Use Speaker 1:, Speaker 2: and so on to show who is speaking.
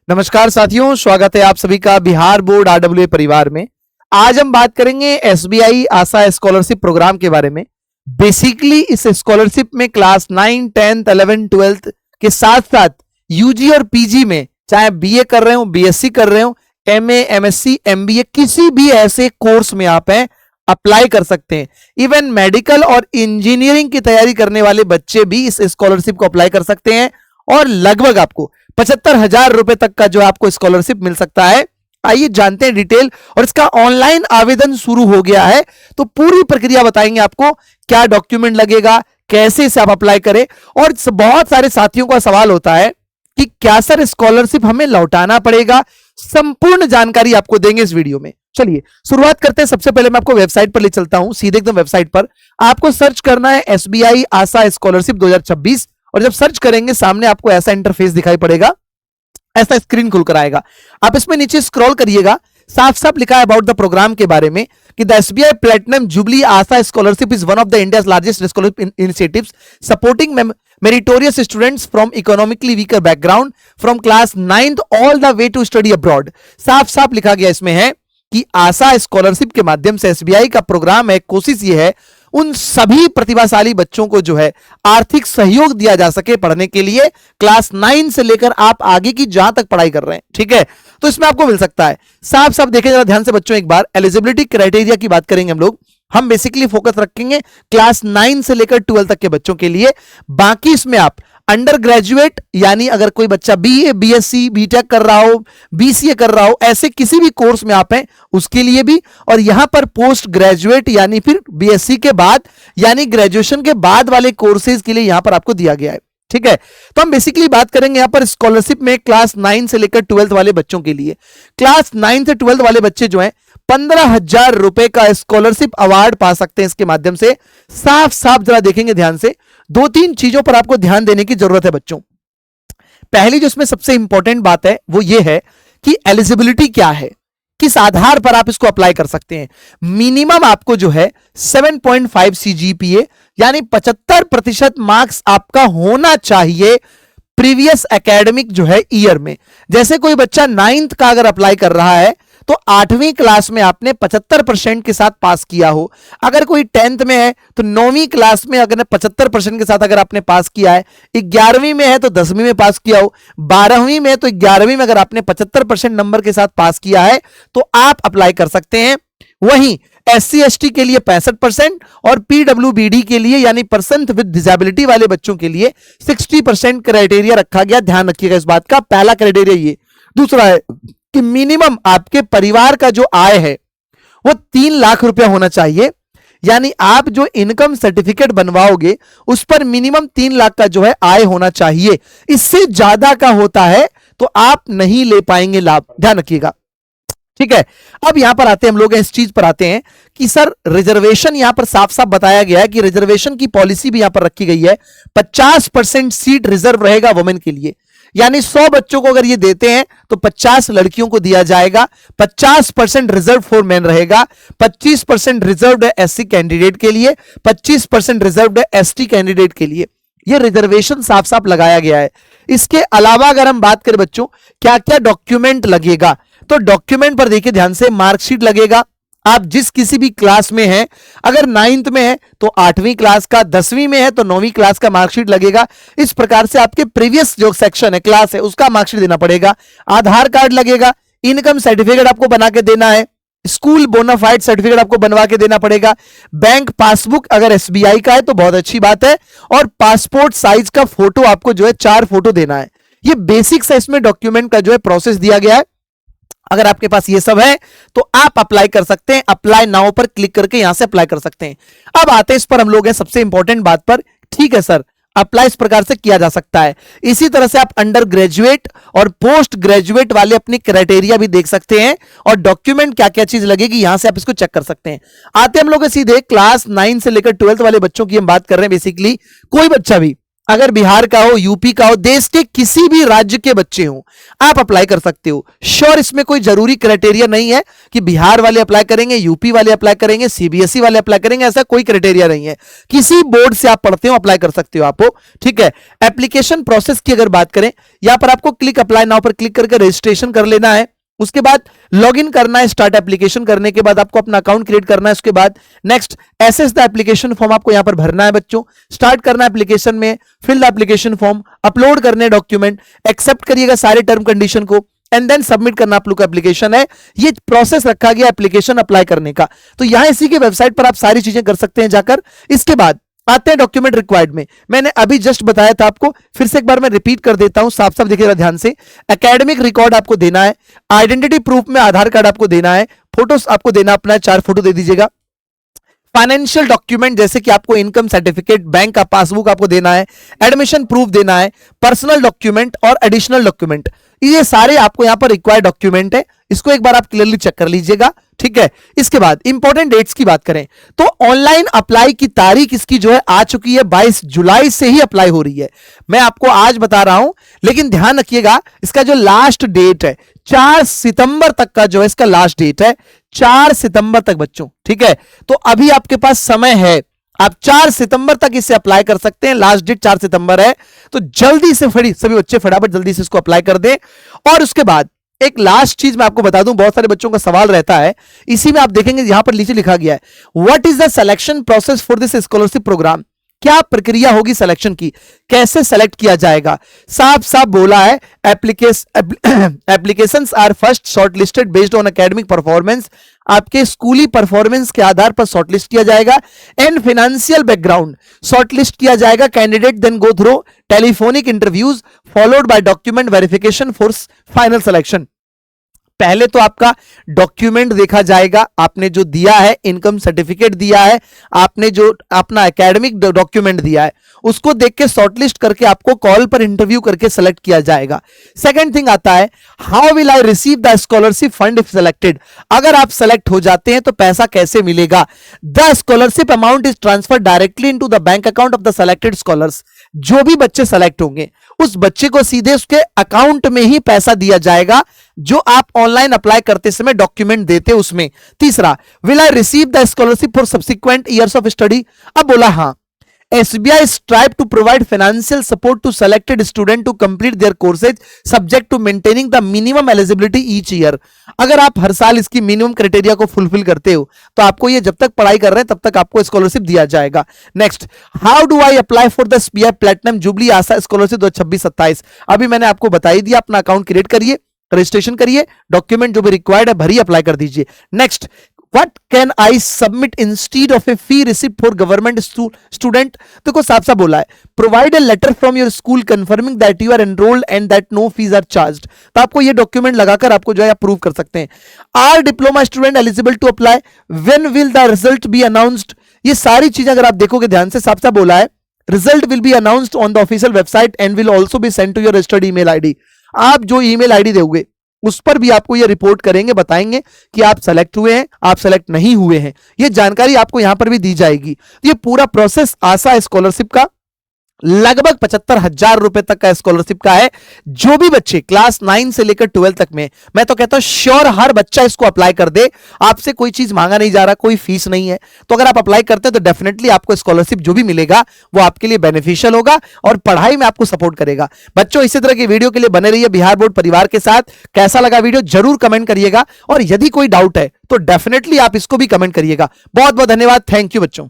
Speaker 1: नमस्कार साथियों, स्वागत है आप सभी का बिहार बोर्ड आरडब्ल्यूए परिवार में। आज हम बात करेंगे एसबीआई आशा स्कॉलरशिप प्रोग्राम के बारे में। बेसिकली इस स्कॉलरशिप में क्लास 9, 10th, 11th, 12th के साथ साथ यूजी और पीजी में चाहे बीए कर रहे हो, बीएससी कर रहे हो, एमए, एमएससी, एमबीए, किसी भी ऐसे कोर्स में आप हैं अप्लाई कर सकते हैं। इवन मेडिकल और इंजीनियरिंग की तैयारी करने वाले बच्चे भी इस स्कॉलरशिप को अप्लाई कर सकते हैं और लगभग आपको 75,000 रुपए तक का जो आपको स्कॉलरशिप मिल सकता है। आइए जानते हैं डिटेल। और इसका ऑनलाइन आवेदन शुरू हो गया है, तो पूरी प्रक्रिया बताएंगे आपको, क्या डॉक्यूमेंट लगेगा, कैसे इसे आप अप्लाई करें। और बहुत सारे साथियों का सवाल होता है कि क्या सर स्कॉलरशिप हमें लौटाना पड़ेगा। संपूर्ण जानकारी आपको देंगे इस वीडियो में। चलिए शुरुआत करते हैं। सबसे पहले मैं आपको वेबसाइट पर ले चलता हूं, सीधे एकदम वेबसाइट पर आपको सर्च करना है एसबीआई आशा स्कॉलरशिप 2026। और जब सर्च करेंगे सामने आपको ऐसा इंटरफेस दिखाई पड़ेगा, ऐसा स्क्रीन खुलकर आएगा। आप इसमें नीचे स्क्रॉल करिएगा, साफ साफ लिखा है अबाउट द प्रोग्राम के बारे में कि the SBI platinum jubilee Asha scholarship is one of the India's largest scholarship initiatives supporting meritorious students from economically weaker background from class 9th all the way to study abroad. साफ साफ लिखा गया इसमें है कि आशा स्कॉलरशिप के माध्यम से एसबीआई का प्रोग्राम है, कोशिश ये है उन सभी प्रतिभाशाली बच्चों को जो है आर्थिक सहयोग दिया जा सके पढ़ने के लिए, क्लास 9 से लेकर आप आगे की जहां तक पढ़ाई कर रहे हैं। ठीक है, तो इसमें आपको मिल सकता है। साफ साफ देखें जरा ध्यान से बच्चों, एक बार एलिजिबिलिटी क्राइटेरिया की बात करेंगे हम बेसिकली फोकस रखेंगे क्लास 9 से लेकर 12 तक के बच्चों के लिए। बाकी इसमें आप अंडर ग्रेजुएट यानी अगर कोई बच्चा बीए, बीएससी, बीटेक कर रहा हो, बीसीए कर रहा हो, ऐसे किसी भी कोर्स में आप हैं उसके लिए भी। और यहां पर पोस्ट ग्रेजुएट यानी फिर बीएससी के बाद यानी ग्रेजुएशन के बाद वाले कोर्सेज के लिए यहां पर आपको दिया गया है। ठीक है, तो हम बेसिकली बात करेंगे यहां पर स्कॉलरशिप में क्लास 9 से लेकर 12th वाले बच्चों के लिए। क्लास 9 से 12th वाले बच्चे जो हैं 15,000 रुपए का स्कॉलरशिप अवार्ड पा सकते हैं इसके माध्यम से। साफ साफ जरा देखेंगे ध्यान से, 2-3 चीजों पर आपको ध्यान देने की जरूरत है बच्चों। पहली जो इसमें सबसे इंपॉर्टेंट बात है वो ये है कि एलिजिबिलिटी क्या है, किस आधार पर आप इसको अप्लाई कर सकते हैं। मिनिमम आपको जो है 7.5 सीजीपीए यानी 75% मार्क्स आपका होना चाहिए प्रीवियस एकेडमिक जो है ईयर में। जैसे कोई बच्चा 9th का अगर अप्लाई कर रहा है तो 8वीं क्लास में आपने 75% के साथ पास किया हो। अगर कोई 10th में है तो 9वीं क्लास में अगर 75% के साथ अगर आपने पास किया है, 11वीं में है तो 10वीं में पास किया हो, 12वीं में है तो 11वीं में अगर आपने 75% नंबर के साथ पास किया है तो आप अप्लाई कर सकते हैं। वहीं एससी एसटी के लिए 65% और पीडब्ल्यूबीडी के लिए यानी पर्सन विद डिसेबिलिटी वाले बच्चों के लिए 60% क्राइटेरिया रखा गया। ध्यान रखिएगा इस बात का, पहला क्राइटेरिया ये। दूसरा है कि मिनिमम आपके परिवार का जो आय है वो 3 लाख रुपया होना चाहिए, यानी आप जो इनकम सर्टिफिकेट बनवाओगे उस पर मिनिमम 3 लाख का जो है आय होना चाहिए। इससे ज्यादा का होता है तो आप नहीं ले पाएंगे लाभ, ध्यान रखिएगा। ठीक है, अब यहां पर आते हैं हम लोग इस चीज पर आते हैं कि सर रिजर्वेशन यहां पर साफ साफ बताया गया है कि रिजर्वेशन की पॉलिसी भी यहां पर रखी गई है। 50% सीट रिजर्व रहेगा वुमेन के लिए, यानी 100 बच्चों को अगर ये देते हैं तो 50 लड़कियों को दिया जाएगा। 50% रिजर्व फॉर मेन रहेगा, 25% रिजर्व्ड है एससी कैंडिडेट के लिए, 25% रिजर्व्ड है एसटी कैंडिडेट के लिए। ये रिजर्वेशन साफ साफ लगाया गया है। इसके अलावा अगर हम बात करें बच्चों क्या क्या डॉक्यूमेंट लगेगा, तो डॉक्यूमेंट पर देखिए ध्यान से, मार्कशीट लगेगा। आप जिस किसी भी क्लास में हैं, अगर 9th में है तो 8वीं क्लास का, 10वीं में है तो 9वीं क्लास का मार्कशीट लगेगा। इस प्रकार से आपके प्रीवियस जो सेक्शन है, क्लास है, उसका मार्कशीट देना पड़ेगा। आधार कार्ड लगेगा, इनकम सर्टिफिकेट आपको बना के देना है, स्कूल बोनाफाइड सर्टिफिकेट आपको बनवा के देना पड़ेगा। बैंक पासबुक अगर एसबीआई का है तो बहुत अच्छी बात है, और पासपोर्ट साइज का फोटो आपको जो है 4 फोटो देना है। ये बेसिक्स है, इसमें डॉक्यूमेंट का जो है प्रोसेस दिया गया है। अगर आपके पास ये सब है तो आप अप्लाई कर सकते हैं। अप्लाई नाउ पर क्लिक करके यहां से अप्लाई कर सकते हैं। अब आते हैं इस पर हम लोग हैं सबसे इंपॉर्टेंट बात पर। ठीक है सर, अप्लाई इस प्रकार से किया जा सकता है। इसी तरह से आप अंडर ग्रेजुएट और पोस्ट ग्रेजुएट वाले अपनी क्राइटेरिया भी देख सकते हैं और डॉक्यूमेंट क्या क्या चीज लगेगी यहां से आप इसको चेक कर सकते हैं। आते हम लोग सीधे क्लास 9 से लेकर 12th वाले बच्चों की हम बात कर रहे हैं। बेसिकली कोई बच्चा भी अगर बिहार का हो, यूपी का हो, देश के किसी भी राज्य के बच्चे हो, आप अप्लाई कर सकते हो। श्योर, इसमें कोई जरूरी क्राइटेरिया नहीं है कि बिहार वाले अप्लाई करेंगे, यूपी वाले अप्लाई करेंगे, सीबीएसई वाले अप्लाई करेंगे, ऐसा कोई क्राइटेरिया नहीं है। किसी बोर्ड से आप पढ़ते हो अप्लाई कर सकते हो आप, ठीक है। एप्लीकेशन प्रोसेस की अगर बात करें, यहां पर आपको क्लिक अप्लाई नाउ पर क्लिक करके रजिस्ट्रेशन कर लेना है। उसके बाद लॉगिन करना है। स्टार्ट एप्लीकेशन करने के बाद आपको अपना अकाउंट क्रिएट करना है। उसके बाद next access the application form आपको यहां पर भरना है बच्चों। स्टार्ट करना है एप्लीकेशन में, fill the application form, upload करने डॉक्यूमेंट, एक्सेप्ट करिएगा सारे टर्म कंडीशन को एंड देन सबमिट करना आप लोग का एप्लीकेशन है। ये प्रोसेस रखा गया एप्लीकेशन अप्लाई करने का। तो यहां इसी के वेबसाइट पर आप सारी चीजें कर सकते हैं जाकर। इसके बाद आते हैं डॉक्यूमेंट रिक्वायर्ड में। मैंने अभी जस्ट बताया था आपको, फिर से एक बार मैं रिपीट कर देता हूं, साफ साफ देखिएगा ध्यान से। एकेडमिक रिकॉर्ड आपको देना है, आइडेंटिटी प्रूफ में आधार कार्ड आपको देना है, फोटोस आपको देना अपना 4 फोटो दे दीजिएगा। फाइनेंशियल डॉक्यूमेंट जैसे कि आपको इनकम सर्टिफिकेट, बैंक का पासबुक आपको देना है, एडमिशन प्रूफ देना है, पर्सनल डॉक्यूमेंट और एडिशनल डॉक्यूमेंट, ये सारे आपको यहां पर रिक्वायर्ड डॉक्यूमेंट है। इसको एक बार आप क्लियरली चेक कर लीजिएगा, ठीक है। इसके बाद इंपॉर्टेंट डेट्स की बात करें तो ऑनलाइन अप्लाई की तारीख इसकी जो है आ चुकी है, 22 जुलाई से ही अप्लाई हो रही है। मैं आपको आज बता रहा हूं, लेकिन ध्यान रखिएगा इसका जो लास्ट डेट है 4 सितंबर तक का जो है इसका लास्ट डेट है, 4 सितंबर तक बच्चों, ठीक है। तो अभी आपके पास समय है, आप 4 सितंबर तक इसे अप्लाई कर सकते हैं। लास्ट डेट 4 सितंबर है, तो जल्दी से सभी बच्चे फटाफट जल्दी से इसको अप्लाई कर दें। और उसके बाद एक लास्ट चीज मैं आपको बता दूं, बहुत सारे बच्चों का सवाल रहता है, इसी में आप देखेंगे यहां पर नीचे लिखा गया है what is the selection process for this scholarship programme. क्या प्रक्रिया होगी सिलेक्शन की, कैसे सेलेक्ट किया जाएगा। साफ साफ बोला है, applications are first shortlisted based on academic performance, आपके स्कूली परफॉर्मेंस के आधार पर शॉर्टलिस्ट किया जाएगा। एंड फाइनेंशियल बैकग्राउंड शॉर्टलिस्ट किया जाएगा। Candidate then go through telephonic interviews followed by document verification for final selection. पहले तो आपका डॉक्यूमेंट देखा जाएगा, आपने जो दिया है, इनकम सर्टिफिकेट दिया है, आपने जो अपना एकेडमिक डॉक्यूमेंट दिया है, उसको देख के शॉर्टलिस्ट करके आपको कॉल पर इंटरव्यू करके सेलेक्ट किया जाएगा। सेकंड थिंग आता है how will I receive the scholarship fund if selected. अगर आप सेलेक्ट हो जाते हैं तो पैसा कैसे मिलेगा। The scholarship amount is transfer directly into the bank account of the selected scholars. जो भी बच्चे सेलेक्ट होंगे उस बच्चे को सीधे उसके अकाउंट में ही पैसा दिया जाएगा जो आप ऑनलाइन अप्लाई करते समय डॉक्यूमेंट देते उसमें। तीसरा, will I receive the scholarship for subsequent years of study. अब बोला हां, SBI strive to provide financial support to selected student to complete their courses subject to maintaining the minimum eligibility each year। अगर आप हर साल इसकी minimum criteria को fulfil करते हो तो आपको ये जब तक पढ़ाई कर रहे हैं तब तक आपको स्कॉलरशिप दिया जाएगा। Next, how do I apply for the SBI platinum jubilee Asha scholarship 2026-27। अभी मैंने आपको बता ही दिया, अपना अकाउंट क्रिएट करिए, रजिस्ट्रेशन करिए, डॉक्यूमेंट जो भी रिक्वायर्ड है भरिए, अप्लाई कर दीजिए। Next, What can I submit instead of a fee receipt for government student। देखो साफ साफ बोला है, provide a letter from your school confirming that you are enrolled and that no fees are charged। तो आपको ये डॉक्यूमेंट लगाकर आपको जो है प्रूव कर सकते हैं। Are diploma student eligible to apply? When will the result be announced? ये सारी चीजें अगर आप देखोगे ध्यान से, साफ साफ बोला है result will be announced on the official website and will also be send to your registered email ID. आप जो ईमेल आईडी दोगे उस पर भी आपको ये रिपोर्ट करेंगे, बताएंगे कि आप सेलेक्ट हुए हैं, आप सेलेक्ट नहीं हुए हैं। ये जानकारी आपको यहां पर भी दी जाएगी। ये पूरा प्रोसेस आशा स्कॉलरशिप का लगभग 75,000 रुपए तक का स्कॉलरशिप का है। जो भी बच्चे क्लास 9 से लेकर 12 तक में, मैं तो कहता हूं श्योर हर बच्चा इसको अप्लाई कर दे। आपसे कोई चीज मांगा नहीं जा रहा, कोई फीस नहीं है। तो अगर आप अप्लाई करते हैं तो डेफिनेटली आपको स्कॉलरशिप जो भी मिलेगा वो आपके लिए बेनिफिशियल होगा और पढ़ाई में आपको सपोर्ट करेगा। बच्चों, इसी तरह की वीडियो के लिए बने रहिए बिहार बोर्ड परिवार के साथ। कैसा लगा वीडियो जरूर कमेंट करिएगा, और यदि कोई डाउट है तो डेफिनेटली आप इसको भी कमेंट करिएगा। बहुत बहुत धन्यवाद, थैंक यू बच्चों।